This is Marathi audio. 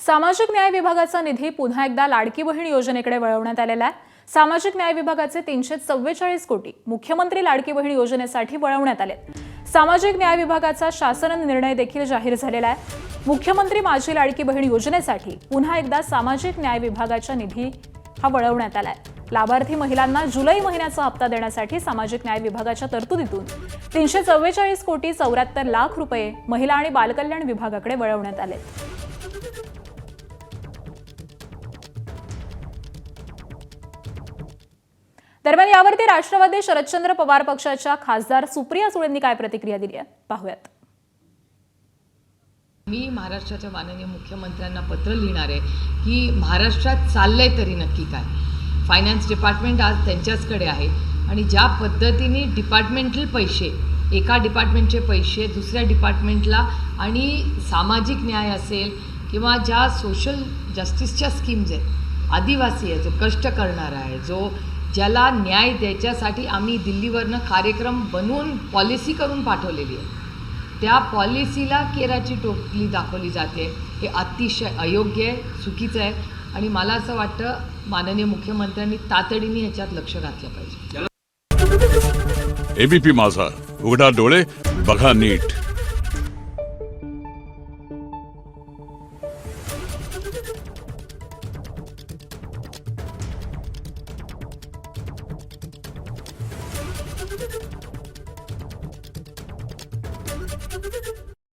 सामाजिक न्याय विभागाचा निधी पुन्हा एकदा लाडकी बहीण योजनेकडे वळवण्यात आलेला आहे। सामाजिक न्याय विभागाचे 344 कोटी मुख्यमंत्री लाडकी बहीण योजनेसाठी वळवण्यात आले। सामाजिक न्याय विभागाचा शासन निर्णय देखील जाहीर झालेला आहे। मुख्यमंत्री माझी लाडकी बहीण योजनेसाठी पुन्हा एकदा सामाजिक न्याय विभागाचा निधी वळवण्यात आलाय। लाभार्थी महिलांना जुलै महिन्याचा हप्ता देण्यासाठी सामाजिक न्याय विभागाच्या तरतुदीतून 344 कोटी 74 लाख रुपये महिला आणि बालकल्याण विभागाकडे वळवण्यात आले। दरम्यान यावरती राष्ट्रवादी शरदचंद्र पवार पक्षाच्या खासदार सुप्रिया सुळेंनी काय प्रतिक्रिया दिली आहे पाहूयात। मी महाराष्ट्राच्या माननीय मुख्यमंत्र्यांना पत्र लिहिणार आहे की महाराष्ट्रात चाललंय तरी नक्की काय। फायनान्स डिपार्टमेंट आज त्यांच्याचकडे आहे आणि ज्या पद्धतीने डिपार्टमेंटल पैसे एका डिपार्टमेंटचे पैसे दुसऱ्या डिपार्टमेंटला आणि सामाजिक न्याय असेल किंवा ज्या सोशल जस्टिसच्या स्कीम्स आहेत, आदिवासी आहे, जो कष्ट करणारा आहे, जो ज्याला न्याय द्यायच्यासाठी आम्ही दिल्लीवरनं कार्यक्रम बनवून पॉलिसी करून पाठवलेली आहे, त्या पॉलिसीला केराची टोपली दाखवली जाते। हे अतिशय अयोग्य आहे, चुकीचं आहे आणि मला असं वाटतं माननीय मुख्यमंत्र्यांनी तातडीने ह्याच्यात लक्ष घातलं पाहिजे। एबीपी माझा, उघडा डोळे बघा नीट।